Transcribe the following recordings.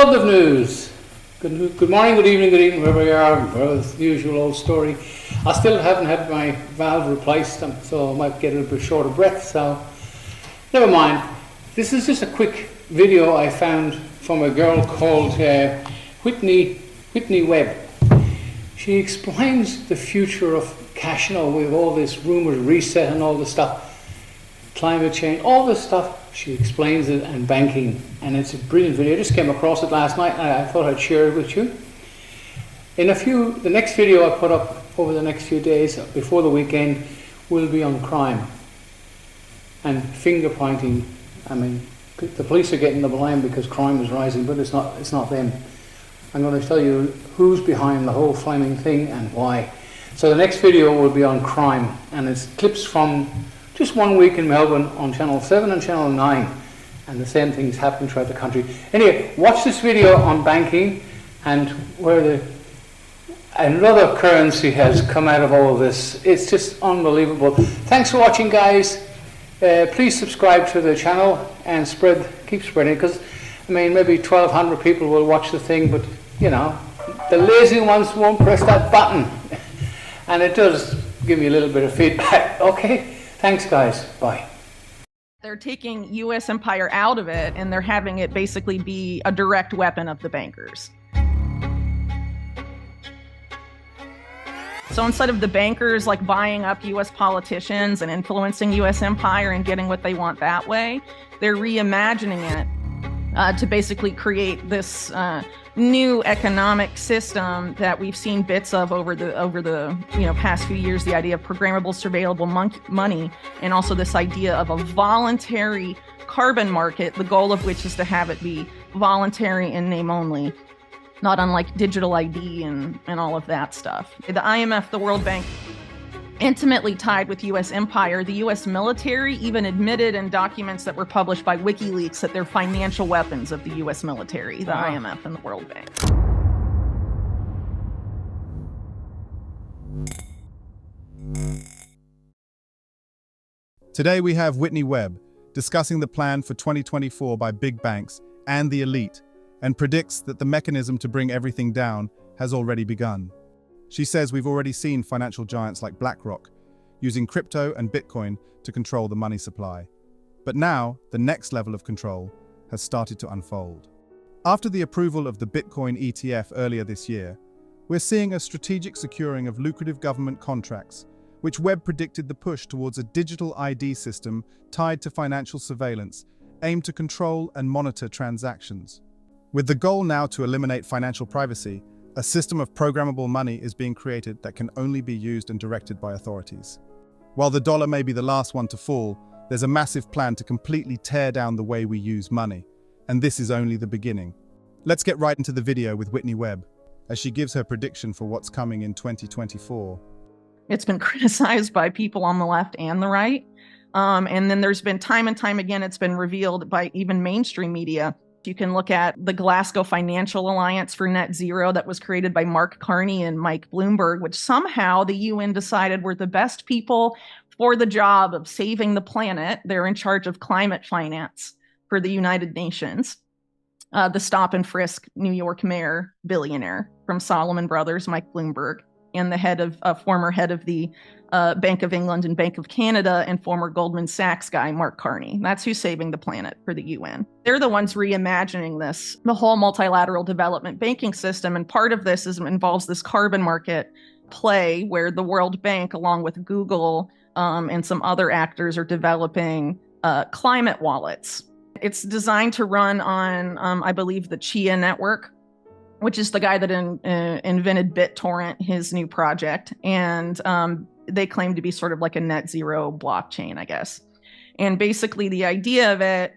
Flood of news. Good morning, good evening, wherever you are. Well, it's the usual old story. I still haven't had my valve replaced, so I might get a little bit short of breath, so never mind. This is just a quick video I found from a girl called Whitney Webb. She explains the future of cash, with all this rumored reset and all this stuff, climate change, all this stuff. She explains it, and banking, and it's a brilliant video. I just came across it last night and I thought I'd share it with you. The next video I put up over the next few days before the weekend will be on crime and finger pointing. I mean, the police are getting the blame because crime is rising, but it's not them. I'm going to tell you who's behind the whole flaming thing and why. So the next video will be on crime, and it's clips from just 1 week in Melbourne on Channel 7 and Channel 9, and the same things happen throughout the country. Anyway, watch this video on banking and where another currency has come out of all of this. It's just unbelievable. Thanks for watching, guys. Please subscribe to the channel and keep spreading it, because I mean, maybe 1,200 people will watch the thing, but the lazy ones won't press that button. And it does give me a little bit of feedback. Okay, thanks guys, bye. They're taking U.S. empire out of it, and they're having it basically be a direct weapon of the bankers. So instead of the bankers like buying up U.S. politicians and influencing U.S. empire and getting what they want that way, they're reimagining it to basically create this new economic system that we've seen bits of over the past few years. The idea of programmable, surveillable money, and also this idea of a voluntary carbon market. The goal of which is to have it be voluntary in name only, not unlike digital ID and all of that stuff. The IMF, the World Bank, intimately tied with U.S. empire. The U.S. military even admitted in documents that were published by WikiLeaks that they're financial weapons of the U.S. military, the IMF and the World Bank. Today we have Whitney Webb discussing the plan for 2024 by big banks and the elite, and predicts that the mechanism to bring everything down has already begun. She says we've already seen financial giants like BlackRock using crypto and Bitcoin to control the money supply. But now, the next level of control has started to unfold. After the approval of the Bitcoin ETF earlier this year, we're seeing a strategic securing of lucrative government contracts, which Webb predicted the push towards a digital ID system tied to financial surveillance, aimed to control and monitor transactions. With the goal now to eliminate financial privacy, a system of programmable money is being created that can only be used and directed by authorities. While the dollar may be the last one to fall, there's a massive plan to completely tear down the way we use money. And this is only the beginning. Let's get right into the video with Whitney Webb, as she gives her prediction for what's coming in 2024. It's been criticized by people on the left and the right. And then there's been time and time again, it's been revealed by even mainstream media. You can look at the Glasgow Financial Alliance for Net Zero that was created by Mark Carney and Mike Bloomberg, which somehow the UN decided were the best people for the job of saving the planet. They're in charge of climate finance for the United Nations. The stop and frisk New York mayor billionaire from Salomon Brothers, Mike Bloomberg, and the former head of the Bank of England and Bank of Canada and former Goldman Sachs guy, Mark Carney. That's who's saving the planet for the UN. They're the ones reimagining the whole multilateral development banking system. And part of this involves this carbon market play where the World Bank, along with Google and some other actors, are developing climate wallets. It's designed to run on, I believe, the Chia network, which is the guy that invented BitTorrent, his new project. And they claim to be sort of like a net zero blockchain, I guess. And basically the idea of it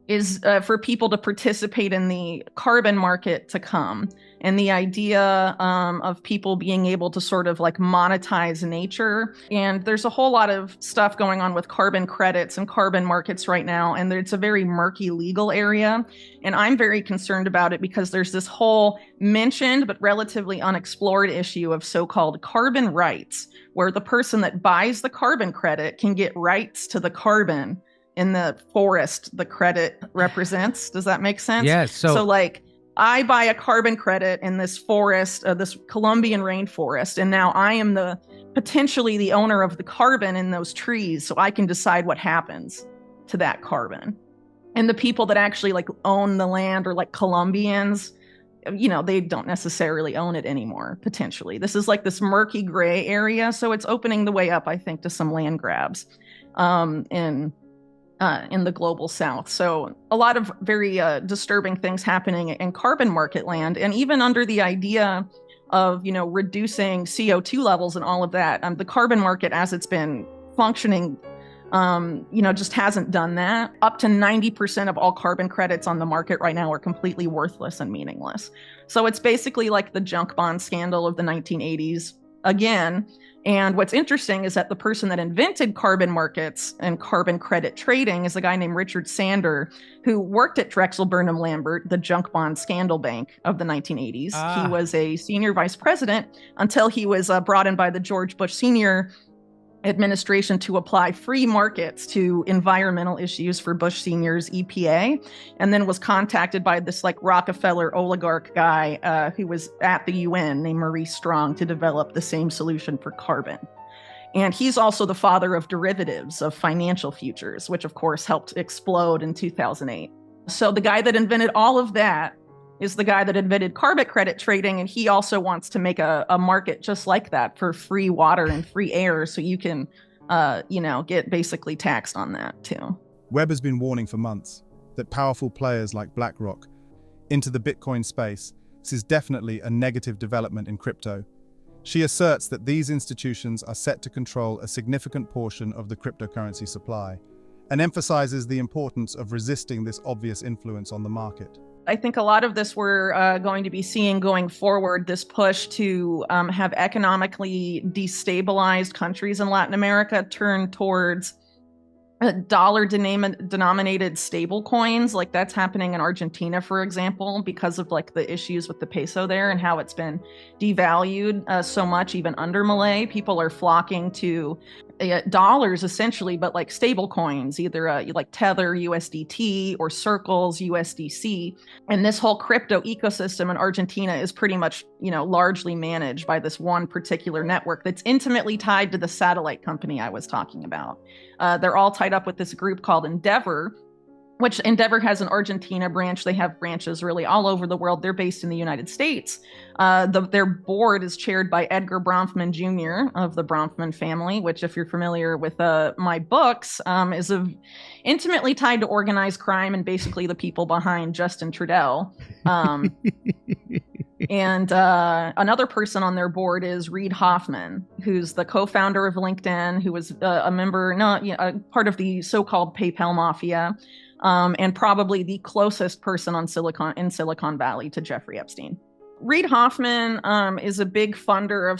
is for people to participate in the carbon market to come. And the idea of people being able to sort of like monetize nature. And there's a whole lot of stuff going on with carbon credits and carbon markets right now. And it's a very murky legal area. And I'm very concerned about it because there's this whole mentioned but relatively unexplored issue of so-called carbon rights, where the person that buys the carbon credit can get rights to the carbon in the forest the credit represents. Does that make sense? Yes. So like I buy a carbon credit in this forest, this Colombian rainforest, and now I am potentially the owner of the carbon in those trees, so I can decide what happens to that carbon. And the people that actually like own the land are like Colombians, they don't necessarily own it anymore, potentially. This is like this murky gray area, so it's opening the way up, I think, to some land grabs in the global south. So a lot of very disturbing things happening in carbon market land. And even under the idea of, reducing CO2 levels and all of that, the carbon market as it's been functioning, just hasn't done that. Up to 90% of all carbon credits on the market right now are completely worthless and meaningless. So it's basically like the junk bond scandal of the 1980s again. And what's interesting is that the person that invented carbon markets and carbon credit trading is a guy named Richard Sander, who worked at Drexel Burnham Lambert, the junk bond scandal bank of the 1980s. He was a senior vice president until he was brought in by the George Bush Sr. administration to apply free markets to environmental issues for Bush Sr.'s EPA, and then was contacted by this like Rockefeller oligarch guy who was at the UN named Maurice Strong to develop the same solution for carbon. And he's also the father of derivatives of financial futures, which of course helped explode in 2008. So the guy that invented all of that is the guy that invented carbon credit trading, and he also wants to make a market just like that for free water and free air, so you can, get basically taxed on that too. Webb has been warning for months that powerful players like BlackRock into the Bitcoin space. This is definitely a negative development in crypto. She asserts that these institutions are set to control a significant portion of the cryptocurrency supply, and emphasizes the importance of resisting this obvious influence on the market. I think a lot of this we're going to be seeing going forward, this push to have economically destabilized countries in Latin America turn towards dollar-denominated stable coins. Like that's happening in Argentina, for example, because of like the issues with the peso there and how it's been devalued so much, even under Milei. People are flocking to dollars essentially, but like stable coins, either like Tether USDT or Circles USDC. And this whole crypto ecosystem in Argentina is pretty much, largely managed by this one particular network that's intimately tied to the satellite company I was talking about. They're all tied up with this group called Endeavor, which Endeavor has an Argentina branch. They have branches really all over the world. They're based in the United States. Their board is chaired by Edgar Bronfman Jr. of the Bronfman family, which, if you're familiar with my books, is intimately tied to organized crime and basically the people behind Justin Trudeau. And another person on their board is Reid Hoffman, who's the co-founder of LinkedIn, who was a member, part of the so-called PayPal mafia. And probably the closest person in Silicon Valley to Jeffrey Epstein. Reid Hoffman is a big funder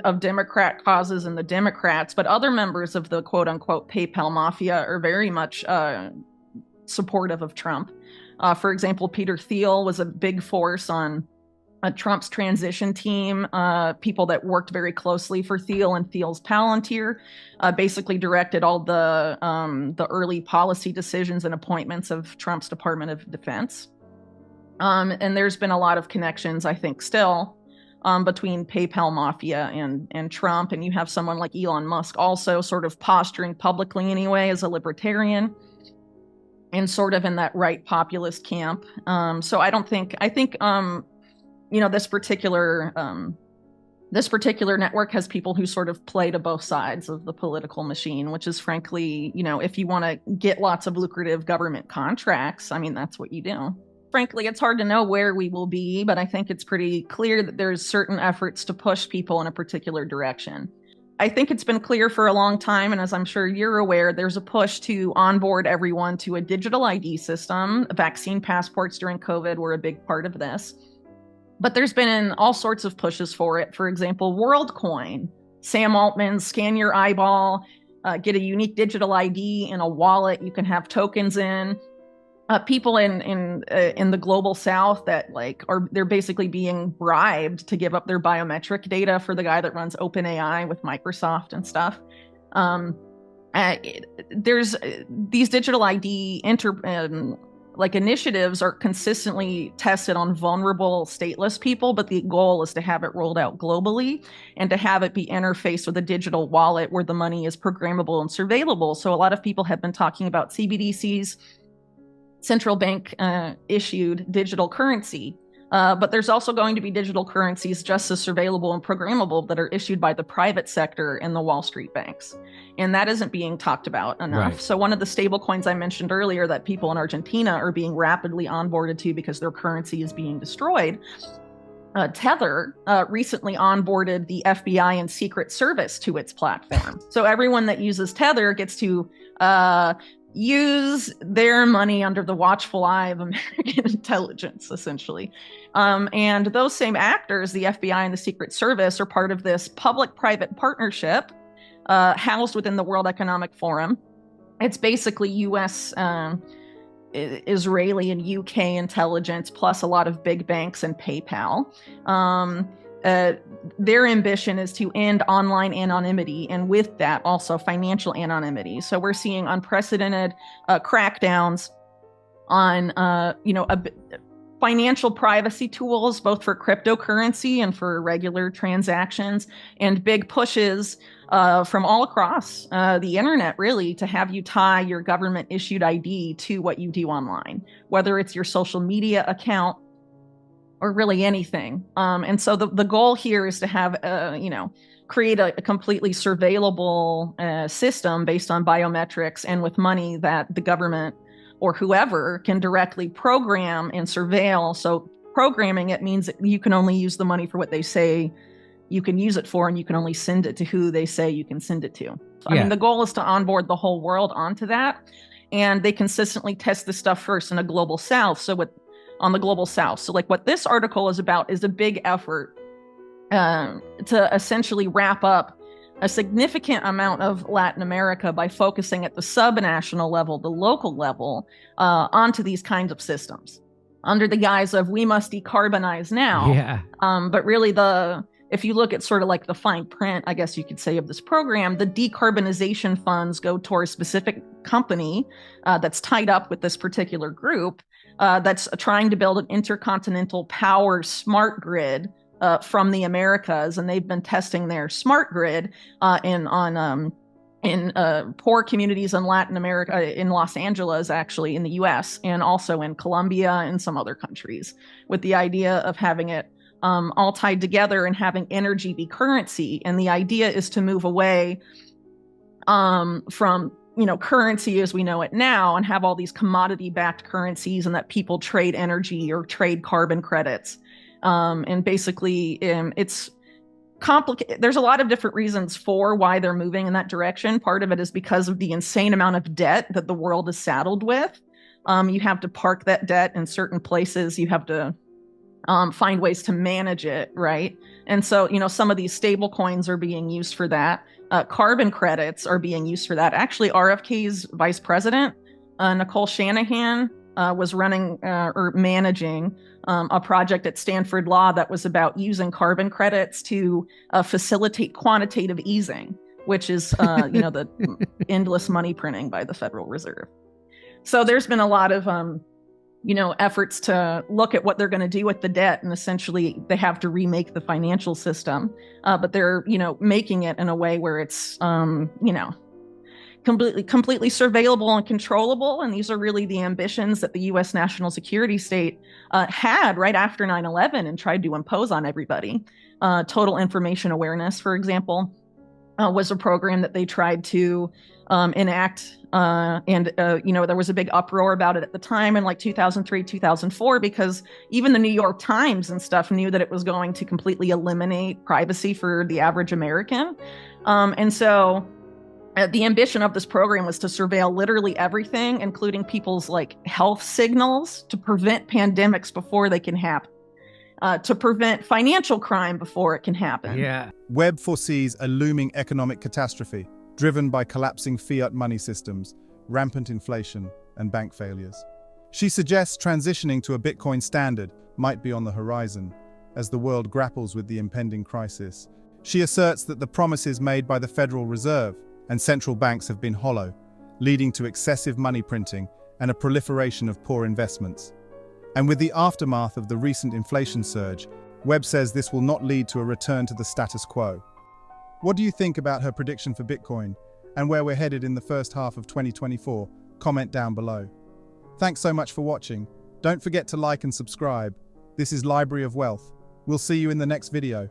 of Democrat causes and the Democrats, but other members of the quote unquote PayPal mafia are very much supportive of Trump. For example, Peter Thiel was a big force on Trump's transition team, people that worked very closely for Thiel and Thiel's Palantir, basically directed all the early policy decisions and appointments of Trump's Department of Defense. And there's been a lot of connections, I think, still between PayPal mafia and Trump. And you have someone like Elon Musk also sort of posturing publicly anyway as a libertarian and sort of in that right populist camp. So I think this particular network has people who sort of play to both sides of the political machine, which is frankly, if you want to get lots of lucrative government contracts, that's what you do. Frankly, it's hard to know where we will be, but I think it's pretty clear that there's certain efforts to push people in a particular direction. I think it's been clear for a long time, and as I'm sure you're aware, there's a push to onboard everyone to a digital ID system. Vaccine passports during COVID were a big part of this. But there's been all sorts of pushes for it. For example, WorldCoin, Sam Altman, scan your eyeball, get a unique digital ID in a wallet you can have tokens in. People in the global south that they're basically being bribed to give up their biometric data for the guy that runs OpenAI with Microsoft and stuff. there's these digital ID initiatives are consistently tested on vulnerable stateless people, but the goal is to have it rolled out globally and to have it be interfaced with a digital wallet where the money is programmable and surveillable. So a lot of people have been talking about CBDCs, central bank issued digital currency. But there's also going to be digital currencies just as surveillable and programmable that are issued by the private sector and the Wall Street banks. And that isn't being talked about enough. Right. So one of the stable coins I mentioned earlier that people in Argentina are being rapidly onboarded to because their currency is being destroyed, Tether recently onboarded the FBI and Secret Service to its platform. So everyone that uses Tether gets to use their money under the watchful eye of American intelligence, essentially. And those same actors, the FBI and the Secret Service, are part of this public-private partnership housed within the World Economic Forum. It's basically U.S., Israeli, and U.K. intelligence, plus a lot of big banks and PayPal. Their ambition is to end online anonymity, and with that, also financial anonymity. So we're seeing unprecedented crackdowns on, financial privacy tools, both for cryptocurrency and for regular transactions, and big pushes from all across the internet, really, to have you tie your government-issued ID to what you do online, whether it's your social media account or really anything. And so the goal here is to have, create a completely surveillable system based on biometrics and with money that the government or whoever can directly program and surveil. So programming it means that you can only use the money for what they say you can use it for, and you can only send it to who they say you can send it to. So, I mean, the goal is to onboard the whole world onto that. And they consistently test this stuff first in a global south. On the global south. So like what this article is about is a big effort to essentially wrap up a significant amount of Latin America by focusing at the subnational level, the local level, onto these kinds of systems under the guise of we must decarbonize now. Yeah. But really if you look at sort of like the fine print, I guess you could say, of this program, the decarbonization funds go toward a specific company that's tied up with this particular group that's trying to build an intercontinental power smart grid from the Americas, and they've been testing their smart grid in poor communities in Latin America, in Los Angeles, actually, in the U.S., and also in Colombia and some other countries, with the idea of having it all tied together and having energy be currency. And the idea is to move away from currency as we know it now, and have all these commodity-backed currencies, and that people trade energy or trade carbon credits. And basically, it's complicated. There's a lot of different reasons for why they're moving in that direction. Part of it is because of the insane amount of debt that the world is saddled with. You have to park that debt in certain places. You have to find ways to manage it, right? And so, some of these stable coins are being used for that. Carbon credits are being used for that. Actually, RFK's vice president, Nicole Shanahan, was running or managing a project at Stanford Law that was about using carbon credits to facilitate quantitative easing, which is, the endless money printing by the Federal Reserve. So there's been a lot of efforts to look at what they're going to do with the debt, and essentially they have to remake the financial system, but they're making it in a way where it's completely surveillable and controllable. And these are really the ambitions that the U.S. national security state had right after 9/11 and tried to impose on everybody. Total information awareness, for example, was a program that they tried to enact. And there was a big uproar about it at the time in like 2003, 2004, because even the New York Times and stuff knew that it was going to completely eliminate privacy for the average American. And so the ambition of this program was to surveil literally everything, including people's like health signals, to prevent pandemics before they can happen, to prevent financial crime before it can happen. Yeah. Webb foresees a looming economic catastrophe driven by collapsing fiat money systems, rampant inflation, and bank failures. She suggests transitioning to a Bitcoin standard might be on the horizon as the world grapples with the impending crisis. She asserts that the promises made by the Federal Reserve and central banks have been hollow, leading to excessive money printing and a proliferation of poor investments. And with the aftermath of the recent inflation surge, Webb says this will not lead to a return to the status quo. What do you think about her prediction for Bitcoin and where we're headed in the first half of 2024? Comment down below. Thanks so much for watching. Don't forget to like and subscribe. This is Library of Wealth. We'll see you in the next video.